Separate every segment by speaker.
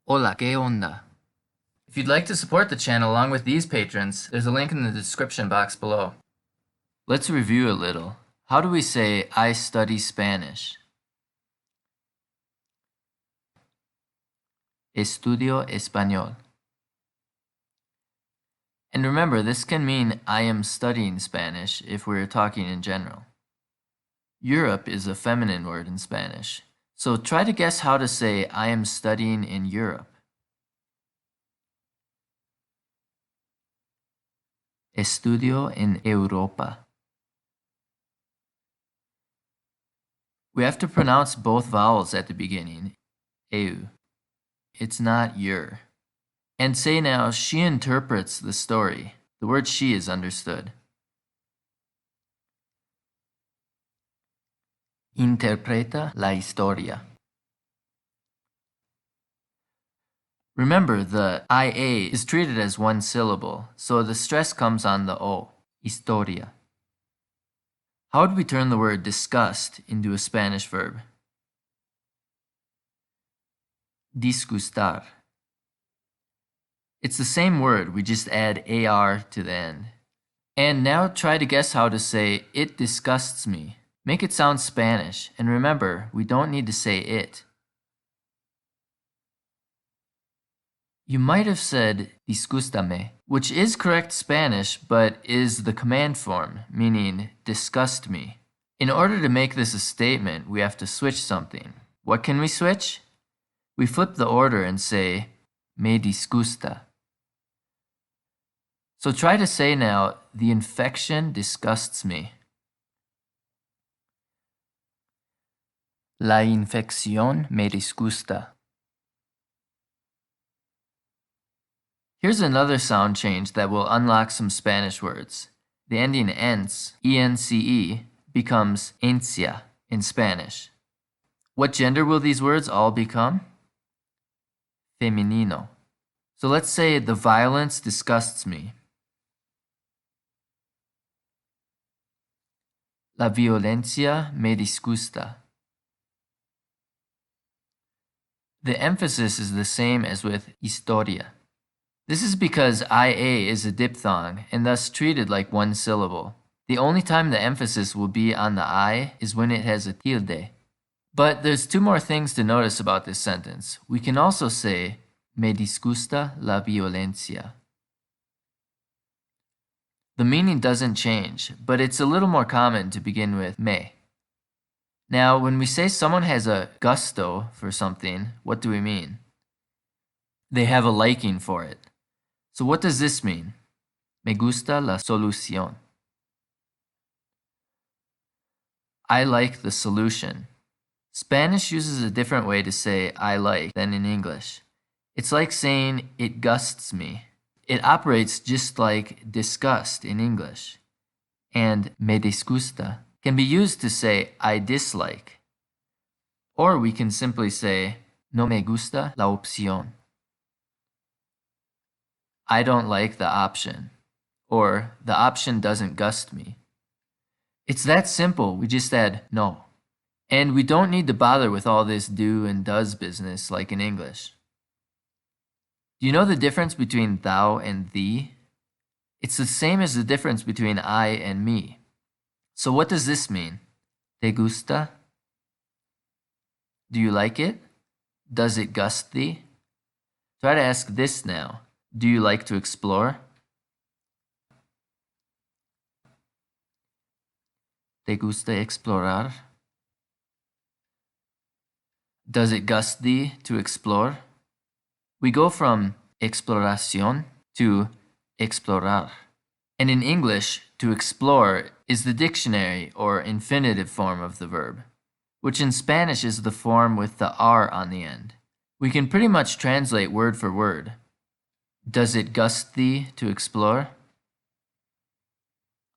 Speaker 1: Hola, ¿qué onda? If you'd like to support the channel along with these patrons, there's a link in the description box below. Let's review a little. How do we say, I study Spanish? Estudio español. And remember, this can mean I am studying Spanish if we're talking in general. Europe is a feminine word in Spanish, so try to guess how to say I am studying in Europe. Estudio en Europa. We have to pronounce both vowels at the beginning, eu. It's not your. And say now, she interprets the story. The word she is understood. Interpreta la historia. Remember, the IA is treated as one syllable, so the stress comes on the O, historia. How would we turn the word disgust into a Spanish verb? Disgustar. It's the same word, we just add AR to the end. And now try to guess how to say, it disgusts me. Make it sound Spanish, and remember, we don't need to say it. You might have said disgústame, which is correct Spanish, but is the command form, meaning disgust me. In order to make this a statement, we have to switch something. What can we switch? We flip the order and say, me disgusta. So try to say now, the infection disgusts me. La infección me disgusta. Here's another sound change that will unlock some Spanish words. The ending ence, E-N-C-E, becomes encia in Spanish. What gender will these words all become? Femenino. So let's say the violence disgusts me. La violencia me disgusta. The emphasis is the same as with historia. This is because IA is a diphthong and thus treated like one syllable. The only time the emphasis will be on the I is when it has a tilde. But there's two more things to notice about this sentence. We can also say, me disgusta la violencia. The meaning doesn't change, but it's a little more common to begin with me. Now, when we say someone has a gusto for something, what do we mean? They have a liking for it. So what does this mean? Me gusta la solución. I like the solution. Spanish uses a different way to say I like than in English. It's like saying it gusts me. It operates just like disgust in English. And me disgusta can be used to say I dislike. Or we can simply say no me gusta la opción. I don't like the option, or the option doesn't gust me. It's that simple, we just add no. And we don't need to bother with all this do and does business like in English. Do you know the difference between thou and thee? It's the same as the difference between I and me. So what does this mean? ¿Te gusta? Do you like it? Does it gust thee? Try to ask this now. Do you like to explore? ¿Te gusta explorar? Does it gust thee to explore? We go from exploración to explorar. And in English, to explore is the dictionary or infinitive form of the verb, which in Spanish is the form with the R on the end. We can pretty much translate word for word. Does it gust thee to explore?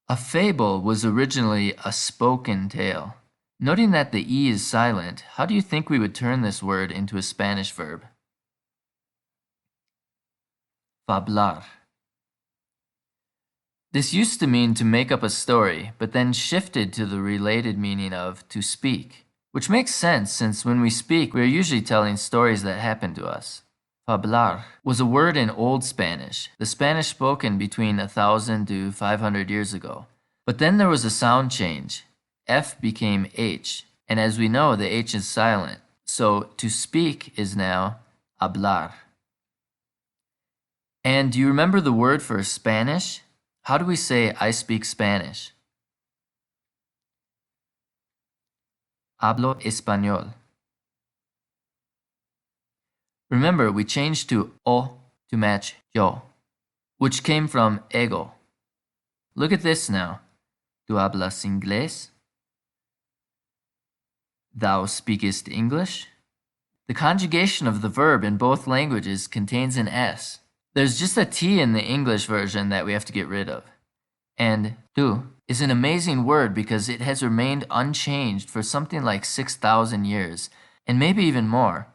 Speaker 1: A fable was originally a spoken tale. Noting that the E is silent, how do you think we would turn this word into a Spanish verb? Fablar. This used to mean to make up a story, but then shifted to the related meaning of to speak, which makes sense since when we speak, we are usually telling stories that happen to us. Fablar was a word in Old Spanish, the Spanish spoken between 1,000 to 500 years ago. But then there was a sound change. F became H, and as we know, the H is silent. So to speak is now hablar. And do you remember the word for Spanish? How do we say I speak Spanish? Hablo español. Remember, we changed to O to match yo, which came from ego. Look at this now. ¿Tú hablas inglés? Thou speakest English? The conjugation of the verb in both languages contains an S. There's just a T in the English version that we have to get rid of. And tú is an amazing word because it has remained unchanged for something like 6,000 years, and maybe even more.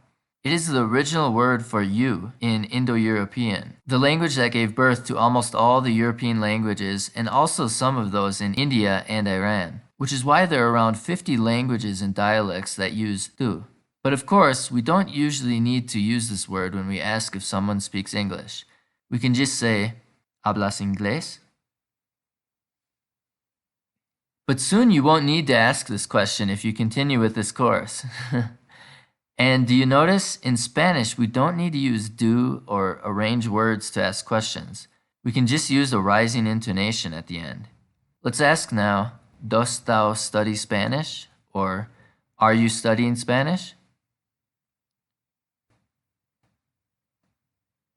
Speaker 1: It is the original word for you in Indo-European, the language that gave birth to almost all the European languages and also some of those in India and Iran, which is why there are around 50 languages and dialects that use tú. But of course, we don't usually need to use this word when we ask if someone speaks English. We can just say, ¿hablas inglés? But soon you won't need to ask this question if you continue with this course. And do you notice, in Spanish, we don't need to use do or arrange words to ask questions. We can just use a rising intonation at the end. Let's ask now, ¿Does thou study Spanish? Or, are you studying Spanish?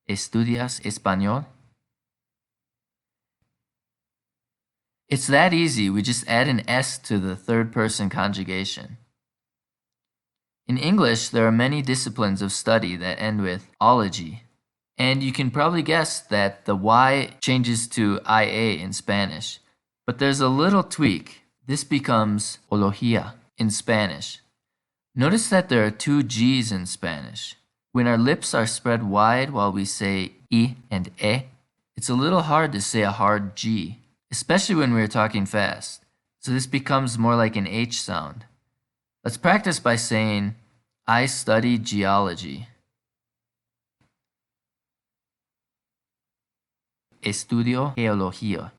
Speaker 1: ¿Estudias español? It's that easy, we just add an S to the third person conjugation. In English, there are many disciplines of study that end with ology, and you can probably guess that the Y changes to IA in Spanish. But there's a little tweak. This becomes ología in Spanish. Notice that there are two G's in Spanish. When our lips are spread wide while we say I and E, it's a little hard to say a hard G, especially when we're talking fast. So this becomes more like an H sound. Let's practice by saying, I study geology. Estudio geología.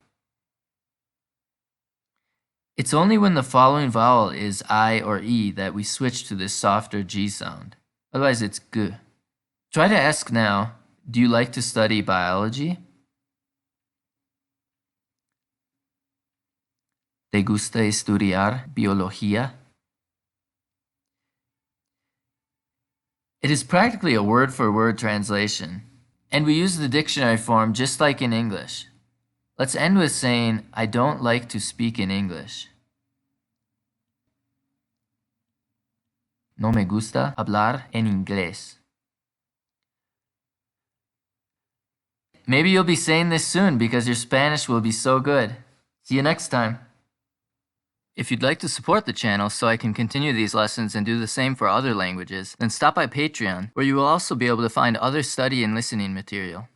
Speaker 1: It's only when the following vowel is I or E that we switch to this softer G sound. Otherwise it's G. Try to ask now, do you like to study biology? ¿Te gusta estudiar biología? It is practically a word-for-word translation, and we use the dictionary form just like in English. Let's end with saying, I don't like to speak in English. No me gusta hablar en inglés. Maybe you'll be saying this soon because your Spanish will be so good. See you next time. If you'd like to support the channel so I can continue these lessons and do the same for other languages, then stop by Patreon, where you will also be able to find other study and listening material.